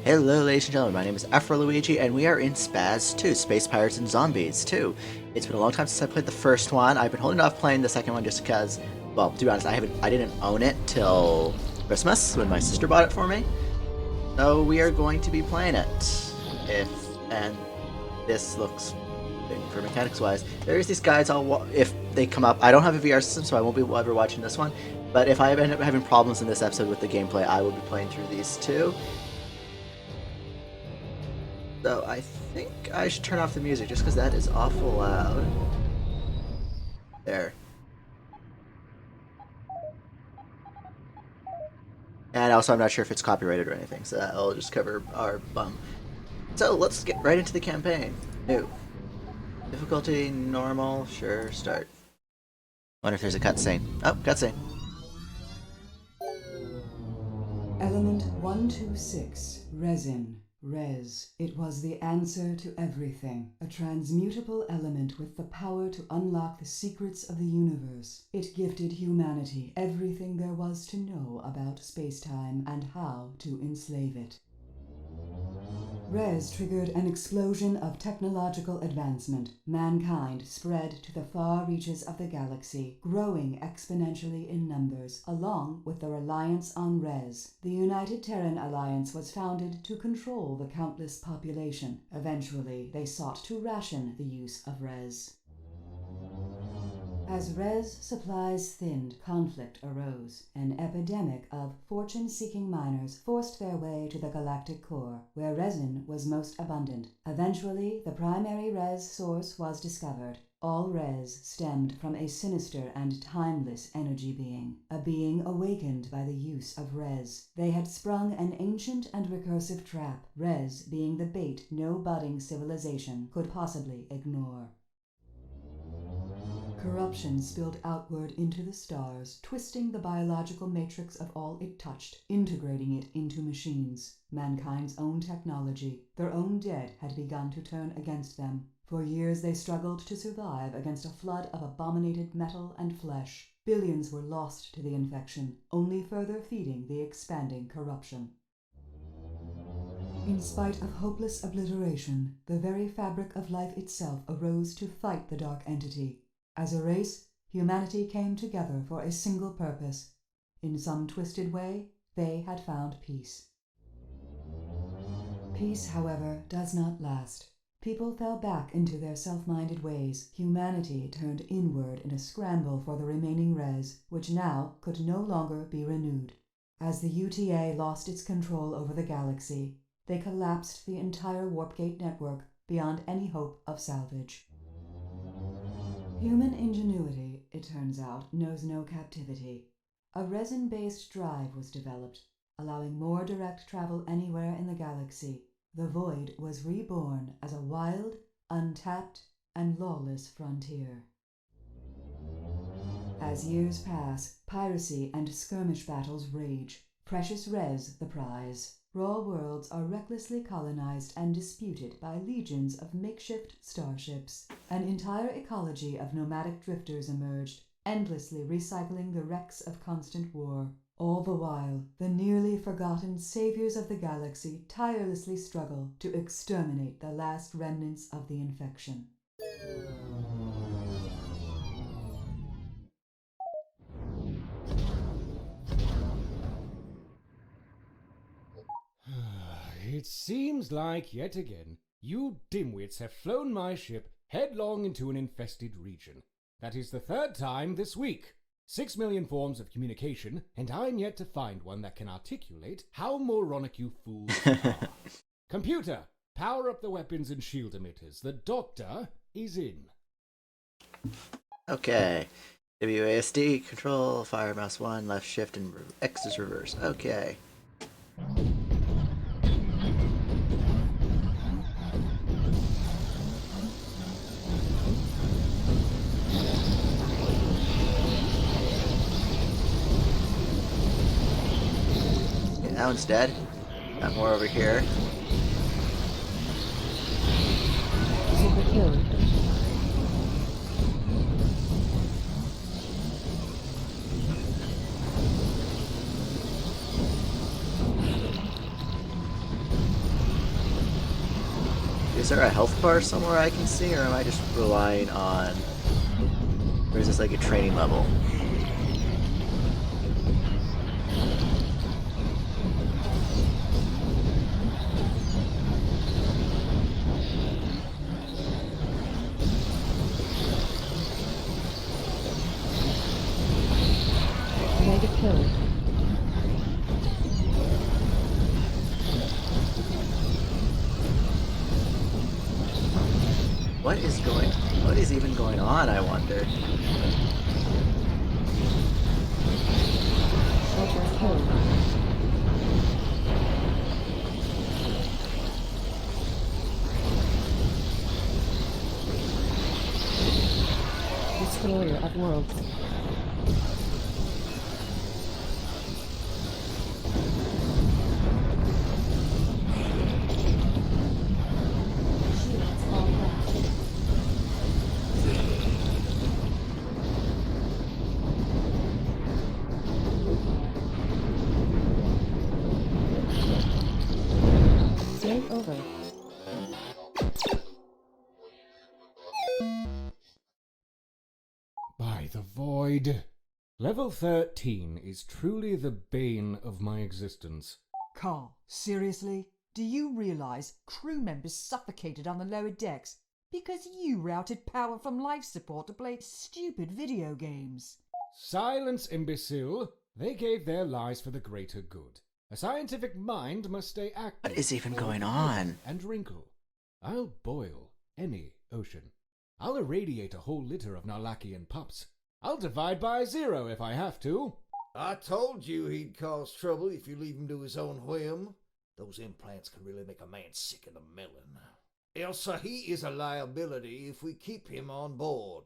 Hello, ladies and gentlemen. My name is Afro Luigi, and we are in S.P.A.Z 2, Space Pirates and Zombies 2. It's been a long time since I played the first one. I've been holding off playing the second one just because, well, to be honest, I didn't own it till Christmas when my sister bought it for me. So we are going to be playing it. And this looks big for mechanics wise. There's these guys. If they come up, I don't have a VR system, so I won't be ever watching this one. But if I end up having problems in this episode with the gameplay, I will be playing through these two. So I think I should turn off the music just because that is awful loud. There. And also I'm not sure if it's copyrighted or anything, so that'll just cover our bum. So let's get right into the campaign. New. Difficulty, normal, sure, start. Wonder if there's a cutscene. Oh, cutscene. Element 126, resin. Res. It was the answer to everything. A transmutable element with the power to unlock the secrets of the universe. It gifted humanity everything there was to know about space-time and how to enslave it. Res triggered an explosion of technological advancement. Mankind spread to the far reaches of the galaxy, growing exponentially in numbers, along with the reliance on Res. The United Terran Alliance was founded to control the countless population. Eventually, they sought to ration the use of Res. As Res supplies thinned, conflict arose. An epidemic of fortune-seeking miners forced their way to the galactic core, where resin was most abundant. Eventually, the primary Res source was discovered. All Res stemmed from a sinister and timeless energy being, a being awakened by the use of Res. They had sprung an ancient and recursive trap, Res being the bait no budding civilization could possibly ignore. Corruption spilled outward into the stars, twisting the biological matrix of all it touched, integrating it into machines. Mankind's own technology, their own dead, had begun to turn against them. For years they struggled to survive against a flood of abominated metal and flesh. Billions were lost to the infection, only further feeding the expanding corruption. In spite of hopeless obliteration, the very fabric of life itself arose to fight the dark entity. As a race, humanity came together for a single purpose. In some twisted way, they had found peace. Peace, however, does not last. People fell back into their self-minded ways. Humanity turned inward in a scramble for the remaining Res, which now could no longer be renewed. As the UTA lost its control over the galaxy, they collapsed the entire Warpgate network beyond any hope of salvage. Human ingenuity, it turns out, knows no captivity. A resin-based drive was developed, allowing more direct travel anywhere in the galaxy. The Void was reborn as a wild, untapped, and lawless frontier. As years pass, piracy and skirmish battles rage. Precious Res the prize. Raw worlds are recklessly colonized and disputed by legions of makeshift starships. An entire ecology of nomadic drifters emerged, endlessly recycling the wrecks of constant war. All the while, the nearly forgotten saviors of the galaxy tirelessly struggle to exterminate the last remnants of the infection. It seems like, yet again, you dimwits have flown my ship headlong into an infested region. That is the third time this week. 6 million forms of communication, and I'm yet to find one that can articulate how moronic you fools are. Computer, power up the weapons and shield emitters. The doctor is in. Okay. WASD, control, fire mouse 1, left shift, and X is reverse. Okay. That one's dead. Got more over here. Super killed. Is there a health bar somewhere I can see, or am I just relying on... Or is this like a training level? Mega kill. What is even going on, I wonder? Ultra kill. Destroyer of worlds. Shields all back. Game over. By the void. Level 13 is truly the bane of my existence. Carl, seriously? Do you realise crew members suffocated on the lower decks because you routed power from life support to play stupid video games? Silence, imbecile! They gave their lives for the greater good. A scientific mind must stay active. What is even or going wither on? And wrinkle. I'll boil any ocean. I'll irradiate a whole litter of Narlakian pups. I'll divide by 0 if I have to. I told you he'd cause trouble if you leave him to his own whim. Those implants can really make a man sick in the melon. Elsa, he is a liability if we keep him on board.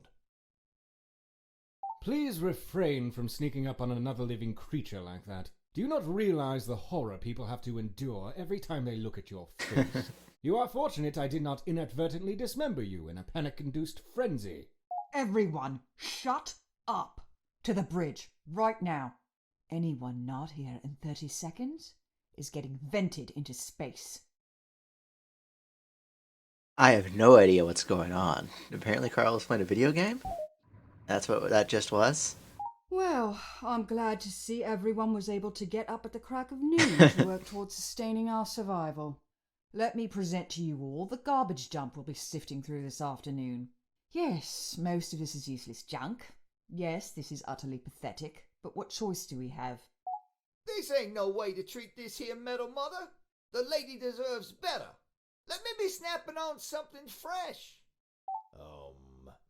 Please refrain from sneaking up on another living creature like that. Do you not realize the horror people have to endure every time they look at your face? You are fortunate I did not inadvertently dismember you in a panic-induced frenzy. Everyone, shut up! To the bridge, right now. Anyone not here in 30 seconds is getting vented into space. I have no idea what's going on. Apparently Carl was playing a video game? That's what that just was? Well, I'm glad to see everyone was able to get up at the crack of noon to work towards sustaining our survival. Let me present to you all the garbage dump we'll be sifting through this afternoon. Yes, most of this is useless junk. Yes, this is utterly pathetic, but what choice do we have? This ain't no way to treat this here metal mother. The lady deserves better. Let me be snapping on something fresh.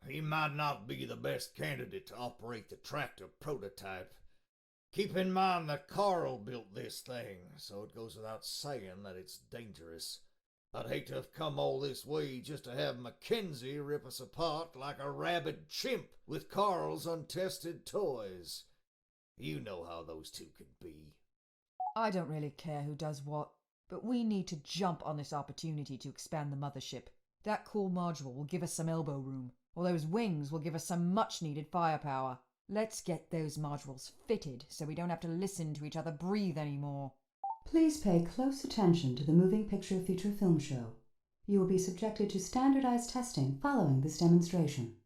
He might not be the best candidate to operate the tractor prototype. Keep in mind that Carl built this thing, so it goes without saying that it's dangerous. I'd hate to have come all this way just to have Mackenzie rip us apart like a rabid chimp with Carl's untested toys. You know how those two could be. I don't really care who does what, but we need to jump on this opportunity to expand the mothership. That cool module will give us some elbow room, or those wings will give us some much-needed firepower. Let's get those modules fitted so we don't have to listen to each other breathe anymore. Please pay close attention to the moving picture feature film show. You will be subjected to standardized testing following this demonstration.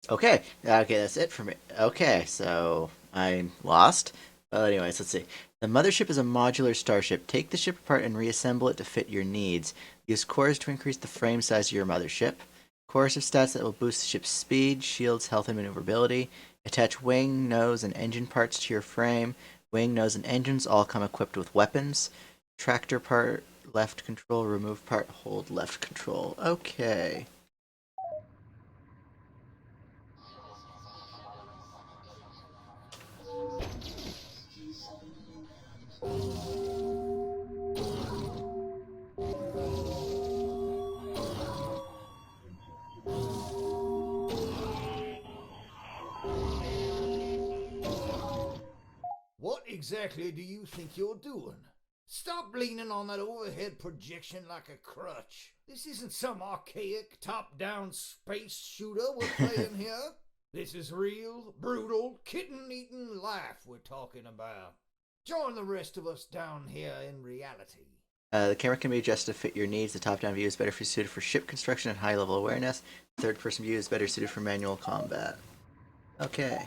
Okay, that's it for me. Okay, so I'm lost. Well, anyways, let's see. The mothership is a modular starship. Take the ship apart and reassemble it to fit your needs. Use cores to increase the frame size of your mothership. Cores have stats that will boost the ship's speed, shields, health, and maneuverability. Attach wing, nose, and engine parts to your frame. Wing, nose, and engines all come equipped with weapons. Tractor part, left control. Remove part, hold left control. Okay. What exactly do you think you're doing? Stop leaning on that overhead projection like a crutch. This isn't some archaic, top-down space shooter we're playing here. This is real, brutal, kitten-eating life we're talking about. Join the rest of us down here in reality. The camera can be adjusted to fit your needs. The top-down view is better suited for ship construction and high-level awareness. The third-person view is better suited for manual combat. Okay.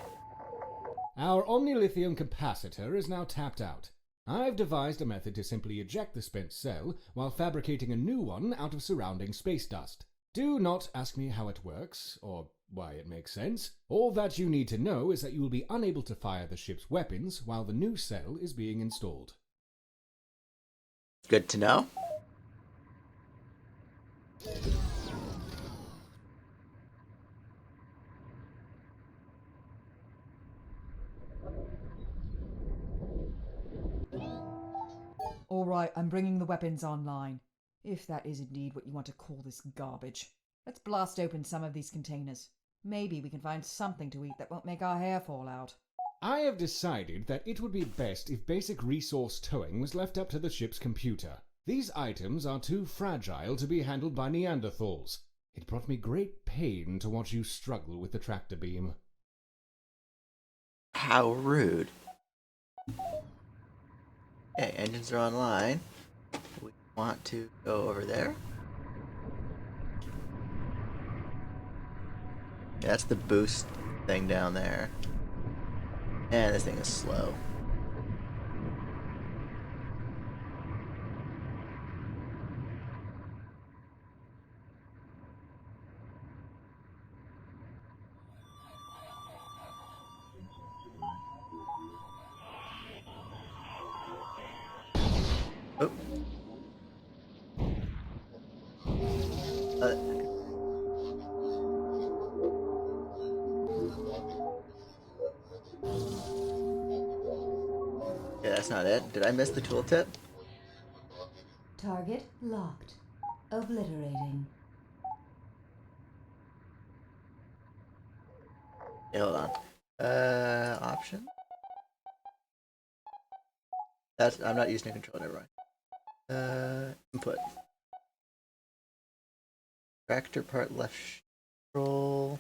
Our omnilithium capacitor is now tapped out. I've devised a method to simply eject the spent cell while fabricating a new one out of surrounding space dust. Do not ask me how it works, or why it makes sense. All that you need to know is that you will be unable to fire the ship's weapons while the new cell is being installed. Good to know. All right, I'm bringing the weapons online. If that is indeed what you want to call this garbage. Let's blast open some of these containers. Maybe we can find something to eat that won't make our hair fall out. I have decided that it would be best if basic resource towing was left up to the ship's computer. These items are too fragile to be handled by Neanderthals. It brought me great pain to watch you struggle with the tractor beam. How rude. Okay, engines are online. We want to go over there. Yeah, that's the boost thing down there. And this thing is slow. Oh. Yeah, that's not it. Did I miss the tooltip? Target locked. Obliterating. Yeah, hold on. Option? That's I'm not using a controller, never mind. Input. Tractor part left control.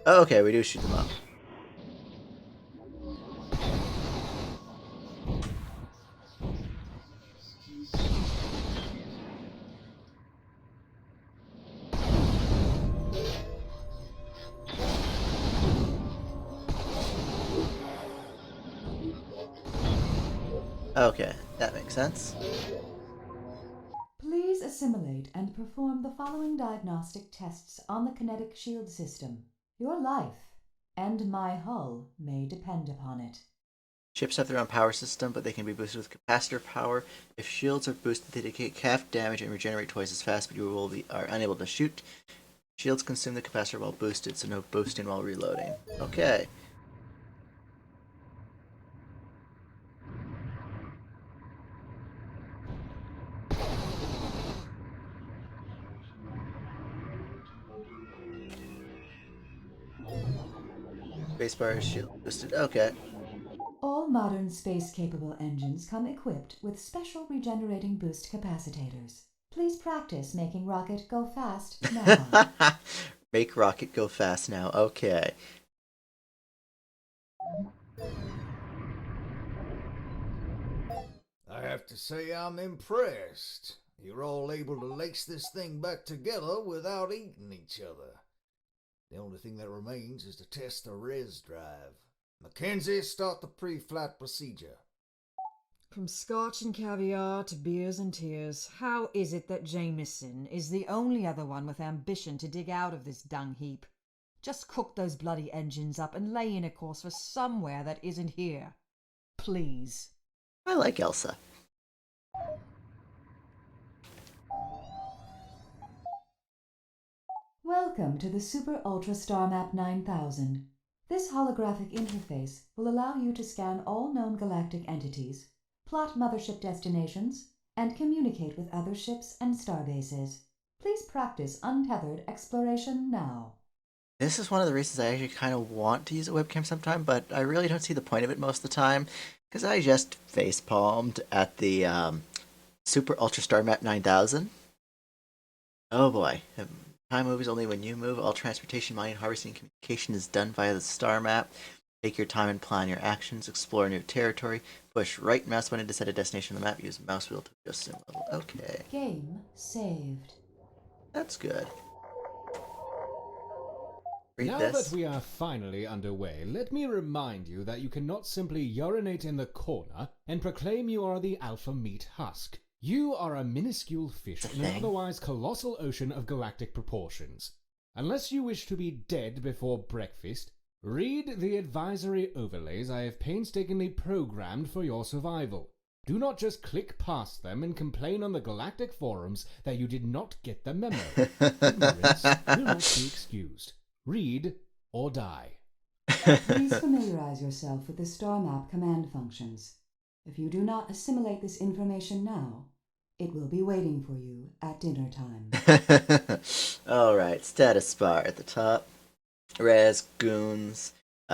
Oh, okay, we do shoot them up. Okay, that makes sense. Please assimilate and perform the following diagnostic tests on the kinetic shield system. Your life and my hull may depend upon it. Ships have their own power system, but they can be boosted with capacitor power. If shields are boosted, they take half damage and regenerate twice as fast, but you are unable to shoot. Shields consume the capacitor while boosted, so no boosting while reloading. Okay. Spacebar is shield boosted. Okay. All modern space-capable engines come equipped with special regenerating boost capacitors. Please practice making rocket go fast now. Make rocket go fast now. Okay. I have to say I'm impressed. You're all able to lace this thing back together without eating each other. The only thing that remains is to test the res drive. Mackenzie, start the pre-flight procedure. From scotch and caviar to beers and tears, how is it that Jameson is the only other one with ambition to dig out of this dung heap? Just cook those bloody engines up and lay in a course for somewhere that isn't here. Please. I like Elsa. Welcome to the Super Ultra Star Map 9000. This holographic interface will allow you to scan all known galactic entities, plot mothership destinations, and communicate with other ships and starbases. Please practice untethered exploration now. This is one of the reasons I actually kind of want to use a webcam sometime, but I really don't see the point of it most of the time, because I just face palmed at the Super Ultra Star Map 9000. Oh boy. Time moves only when you move. All transportation, mining, harvesting, and communication is done via the star map. Take your time and plan your actions. Explore new territory. Push right mouse button to set a destination on the map. Use mouse wheel to adjust sim level. Okay, Game saved. that's good. Read Now this. that we are finally underway, let me remind you that you cannot simply urinate in the corner and proclaim you are the alpha meat husk. You are a minuscule fish in an Thing. otherwise colossal ocean of galactic proportions. Unless you wish to be dead before breakfast, read the advisory overlays I have painstakingly programmed for your survival. Do not just click past them and complain on the galactic forums that you did not get the memo. Ignorance will not be excused. Read or die. Please familiarize yourself with the star map command functions. If you do not assimilate this information now, it will be waiting for you at dinner time. Alright, status bar at the top. Res, goons,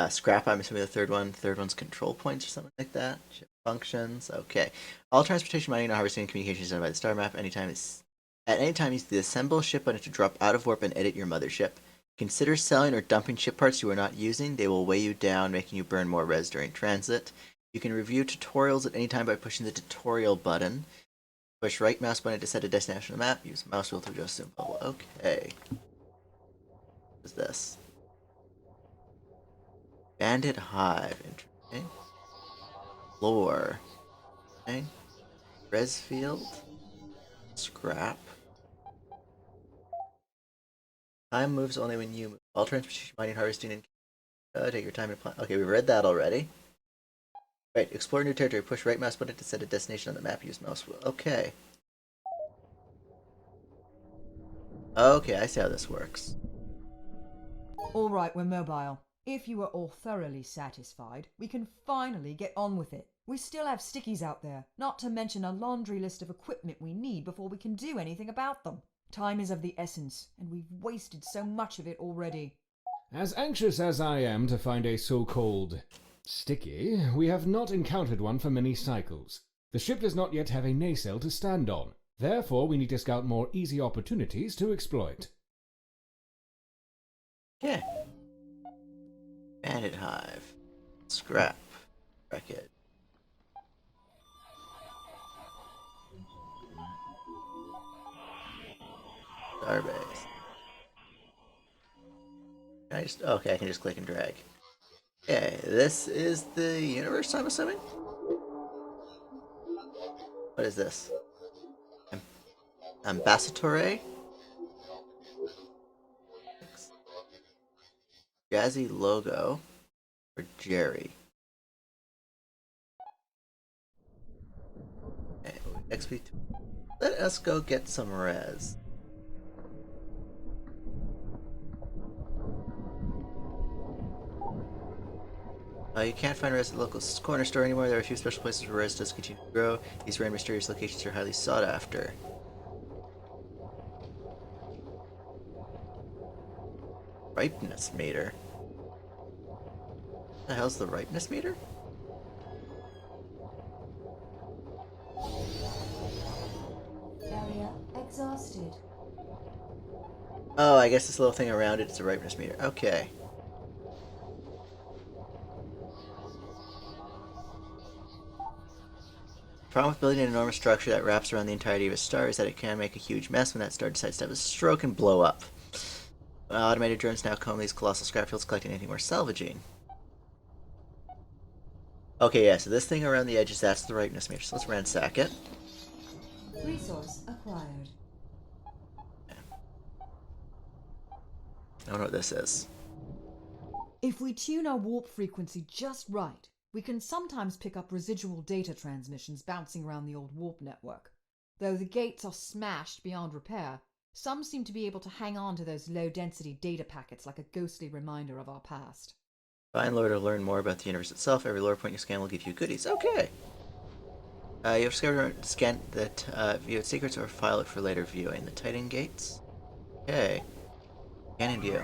scrap, I'm assuming the third one. Third one's control points or something like that. Ship functions, okay. All transportation, mining, and harvesting, and communication is done by the star map. At any time, use the assemble ship button to drop out of warp and edit your mothership. Consider selling or dumping ship parts you are not using. They will weigh you down, making you burn more res during transit. You can review tutorials at any time by pushing the tutorial button. Push right mouse button to set a destination on the map. Use mouse wheel to adjust zoom level. Okay. What is this? Bandit Hive. Interesting. Lore. Okay. Res field. Scrap. Time moves only when you move. All transportation, mining, harvesting, and take your time to plan. Okay, we read that already. Right, explore new territory. Push right mouse button to set a destination on the map. Use mouse wheel. Okay. Okay, I see how this works. All right, we're mobile. If you are all thoroughly satisfied, we can finally get on with it. We still have stickies out there, not to mention a laundry list of equipment we need before we can do anything about them. Time is of the essence, and we've wasted so much of it already. As anxious as I am to find a so-called sticky, we have not encountered one for many cycles. The ship does not yet have a nacelle to stand on. Therefore, we need to scout more easy opportunities to exploit. Yeah. Bandit Hive. Scrap. Wreckage. Starbase. Can I just... Okay, I can just click and drag. Okay, this is the universe, I'm assuming? What is this? Ambassadore? Jazzy logo for Jerry. Okay, XP. Let us go get some res. You can't find res at the local corner store anymore. There are a few special places where res does continue to grow. These rare mysterious locations are highly sought after. Ripeness meter? What the hell's the ripeness meter? Area exhausted. Oh, I guess this little thing around it is a ripeness meter. Okay. The problem with building an enormous structure that wraps around the entirety of a star is that it can make a huge mess when that star decides to have a stroke and blow up. Automated drones now comb these colossal scrap fields, collecting anything worth salvaging. Okay, yeah, so this thing around the edges, that's the ripeness meter. So let's ransack it. Resource acquired. I don't know what this is. If we tune our warp frequency just right, we can sometimes pick up residual data transmissions bouncing around the old warp network. Though the gates are smashed beyond repair, some seem to be able to hang on to those low-density data packets like a ghostly reminder of our past. Find lore to learn more about the universe itself. Every lore point you scan will give you goodies. Okay. You have discovered scan that view secrets or file it for later viewing. The Titan gates. Okay. Scan and view.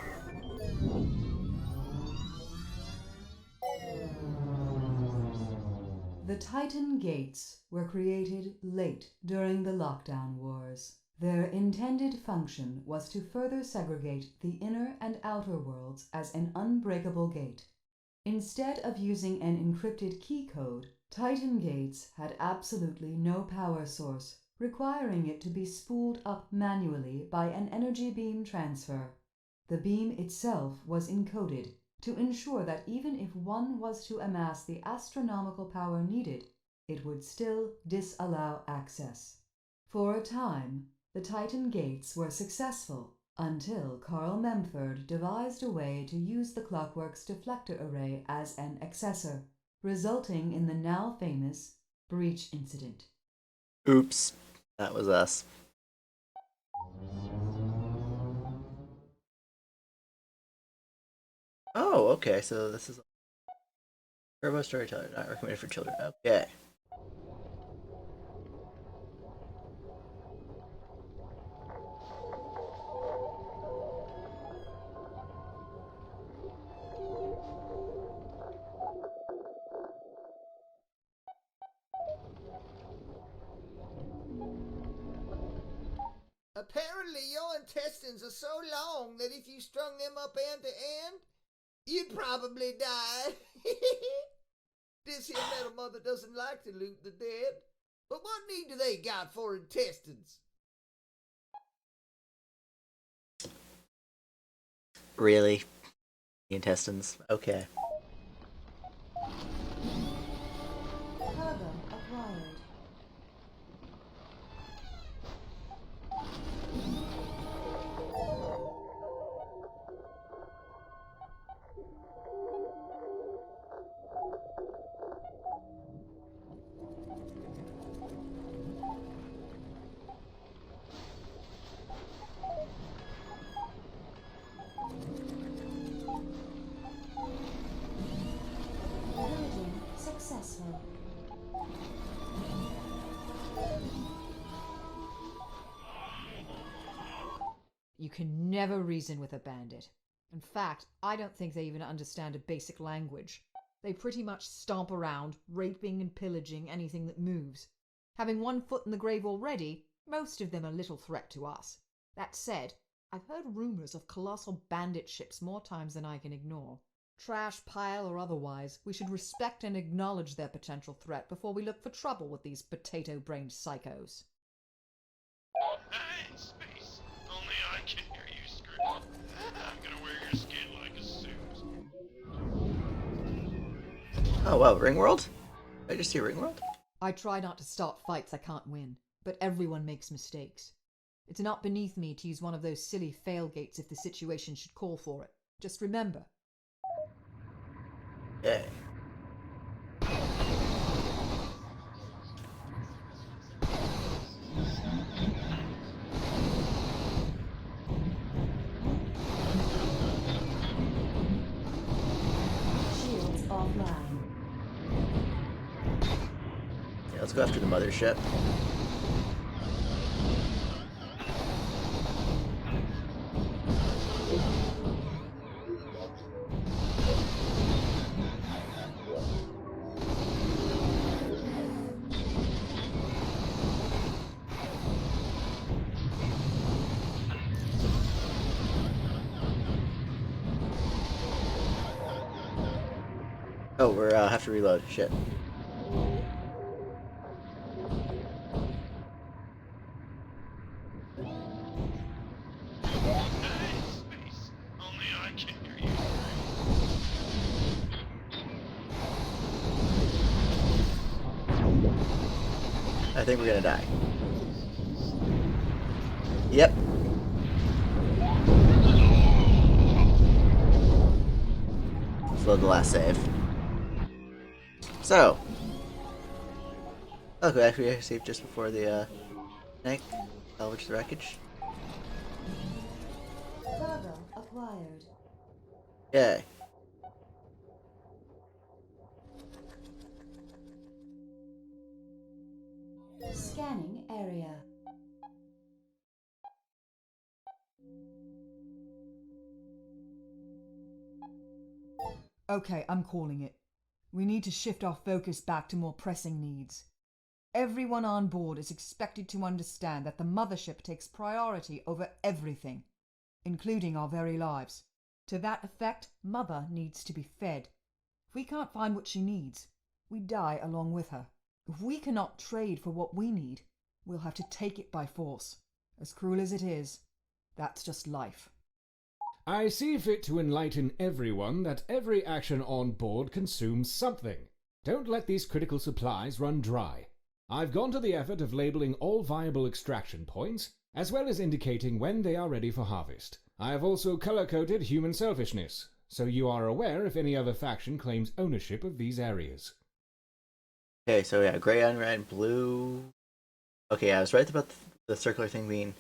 The Titan Gates were created late during the Lockdown Wars. Their intended function was to further segregate the inner and outer worlds as an unbreakable gate. Instead of using an encrypted key code, Titan Gates had absolutely no power source, requiring it to be spooled up manually by an energy beam transfer. The beam itself was encoded to ensure that even if one was to amass the astronomical power needed, it would still disallow access. For a time, the Titan Gates were successful until Carl Memford devised a way to use the Clockwork's deflector array as an accessor, resulting in the now famous breach incident. Oops, that was us. Oh, okay, so this is Turbo Storyteller, not recommended for children. Okay. Apparently, your intestines are so long that if you strung them up end to end, you'd probably die. This here metal mother doesn't like to loot the dead. But what need do they got for intestines? Really? The intestines? Okay. Cargo acquired. Pillaging successful. You can never reason with a bandit. In fact, I don't think they even understand a basic language. They pretty much stomp around, raping and pillaging anything that moves. Having one foot in the grave already, most of them are little threat to us. That said, I've heard rumors of colossal bandit ships more times than I can ignore. Trash pile or otherwise, we should respect and acknowledge their potential threat before we look for trouble with these potato-brained psychos. Hey, Space! Only I can hear you scream. I'm gonna wear your skin like a suit. Oh, wow, Ringworld? Did I just see Ringworld? I try not to start fights I can't win, but everyone makes mistakes. It's not beneath me to use one of those silly failgates if the situation should call for it. Just remember. Okay. Shields offline. Yeah, let's go after the mothership. Oh, we're have to reload. Shit. Hey, Space! Only I can hear you I think we're gonna die. Yep. Let's load the last save. So. Okay, actually I saved just before the tank salvage the wreckage. Cargo acquired. Yay. Scanning area. Okay, I'm calling it. We need to shift our focus back to more pressing needs. Everyone on board is expected to understand that the mothership takes priority over everything, including our very lives. To that effect, Mother needs to be fed. If we can't find what she needs, we die along with her. If we cannot trade for what we need, we'll have to take it by force. As cruel as it is, that's just life. I see fit to enlighten everyone that every action on board consumes something. Don't let these critical supplies run dry. I've gone to the effort of labeling all viable extraction points, as well as indicating when they are ready for harvest. I have also color-coded human selfishness, so you are aware if any other faction claims ownership of these areas. Okay, so yeah, gray on red, blue. Okay, I was right about the circular thing being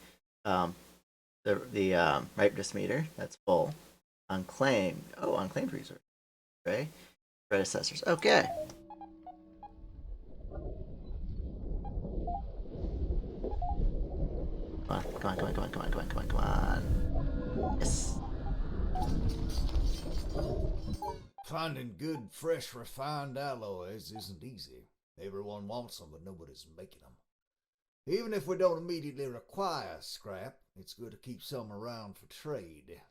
the ripeness meter. That's full. Unclaimed. Oh, unclaimed resource. Okay. Predecessors. Okay. Come on, come on, come on, come on, come on, come on, come on. Yes. Finding good, fresh, refined alloys isn't easy. Everyone wants them, but nobody's making them. Even if we don't immediately require scrap, it's good to keep some around for trade.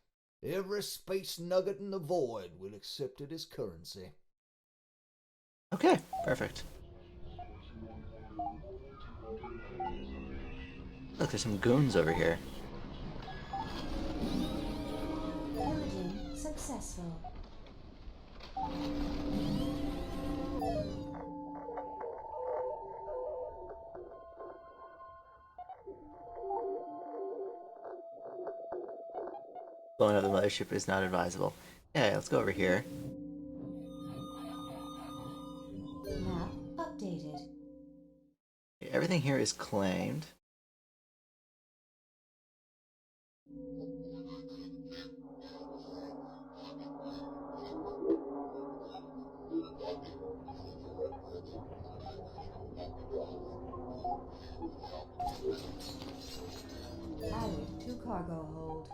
Every space nugget in the void will accept it as currency. Okay, perfect. Look, there's some goons over here. Pillaging successful. Blowing up the mothership is not advisable. Yeah, let's go over here. Map updated. Everything here is claimed. Added to cargo hold.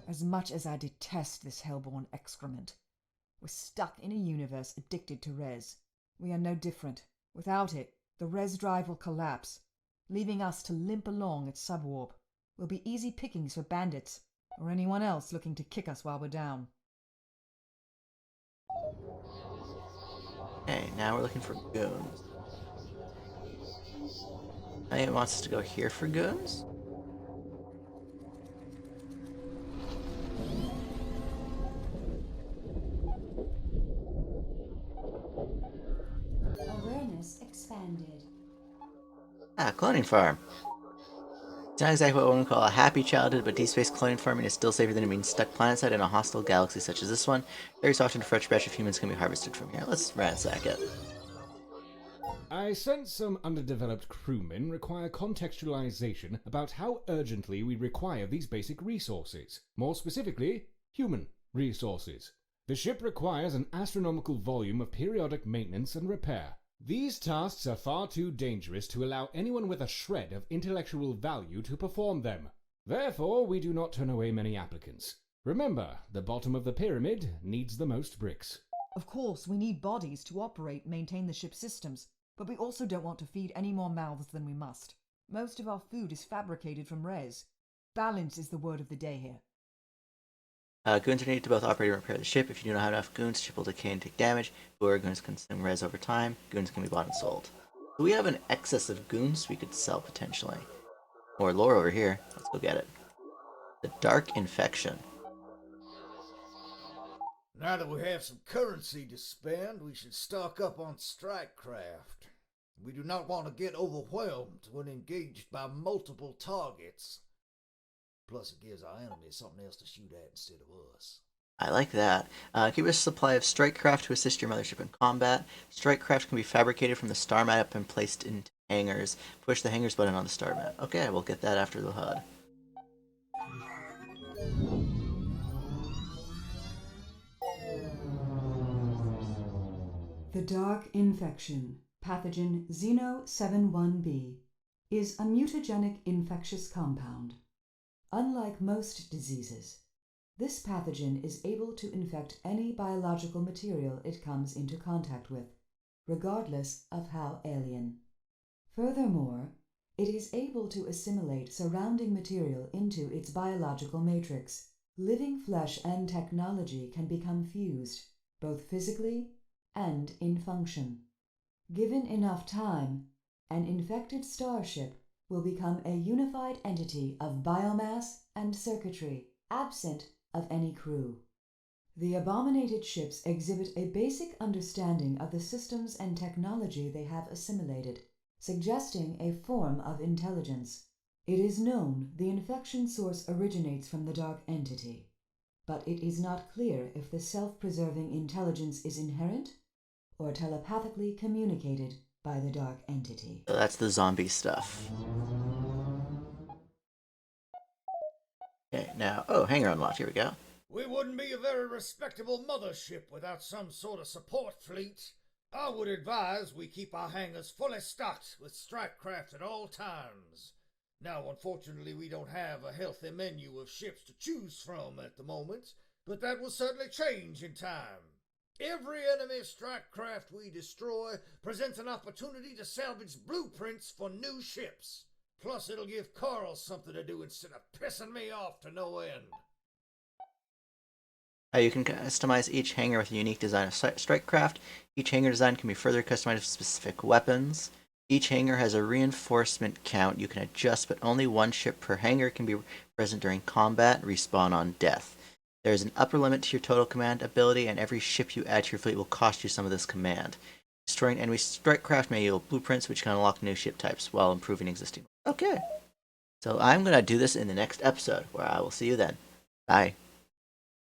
As much as I detest this hellborn excrement, we're stuck in a universe addicted to res. We are no different. Without it, the res drive will collapse, leaving us to limp along at subwarp. We'll be easy pickings for bandits, or anyone else looking to kick us while we're down. Okay, now we're looking for goons. It wants us to go here for goons? Awareness expanded. Ah, cloning farm. It's not exactly what one would call a happy childhood, but deep space cloning farming is still safer than being stuck planetside in a hostile galaxy such as this one. Very often a fresh batch of humans can be harvested from here. Let's ransack it. I sense some underdeveloped crewmen require contextualization about how urgently we require these basic resources. More specifically, human resources. The ship requires an astronomical volume of periodic maintenance and repair. These tasks are far too dangerous to allow anyone with a shred of intellectual value to perform them. Therefore, we do not turn away many applicants. Remember, the bottom of the pyramid needs the most bricks. Of course, we need bodies to operate and maintain the ship's systems, but we also don't want to feed any more mouths than we must. Most of our food is fabricated from res. Balance is the word of the day here. Goons are needed to both operate and repair the ship. If you do not have enough goons, the ship will decay and take damage. Or goons consume res over time. Goons can be bought and sold. So we have an excess of goons we could sell potentially. More lore over here. Let's go get it. The Dark Infection. Now that we have some currency to spend, we should stock up on strike craft. We do not want to get overwhelmed when engaged by multiple targets. Plus, it gives our enemies something else to shoot at instead of us. I like that. Keep a supply of strike craft to assist your mothership in combat. Strike craft can be fabricated from the star map and placed into hangars. Push the hangars button on the star map. Okay, we'll get that after the HUD. The Dark Infection. pathogen E01B is a mutagenic infectious compound. Unlike most diseases, this pathogen is able to infect any biological material it comes into contact with, regardless of how alien. Furthermore, it is able to assimilate surrounding material into its biological matrix. Living flesh and technology can become fused, both physically and in function. Given enough time, an infected starship will become a unified entity of biomass and circuitry, absent of any crew. The abominated ships exhibit a basic understanding of the systems and technology they have assimilated, suggesting a form of intelligence. It is known the infection source originates from the Dark Entity, but it is not clear if the self-preserving intelligence is inherent or telepathically communicated by the Dark Entity. So that's the zombie stuff. Okay, now, hangar unlocked. Here we go. We wouldn't be a very respectable mothership without some sort of support fleet. I would advise we keep our hangars fully stocked with strike craft at all times. Now, unfortunately, we don't have a healthy menu of ships to choose from at the moment, but that will certainly change in time. Every enemy strike craft we destroy presents an opportunity to salvage blueprints for new ships. Plus, it'll give Carl something to do instead of pissing me off to no end. You can customize each hangar with a unique design of strike craft. Each hangar design can be further customized with specific weapons. Each hangar has a reinforcement count you can adjust, but only one ship per hangar can be present during combat, respawn on death. There is an upper limit to your total command ability, and every ship you add to your fleet will cost you some of this command. Destroying enemy strike craft may yield blueprints, which can unlock new ship types while improving existing. Okay. So I'm going to do this in the next episode, where I will see you then. Bye.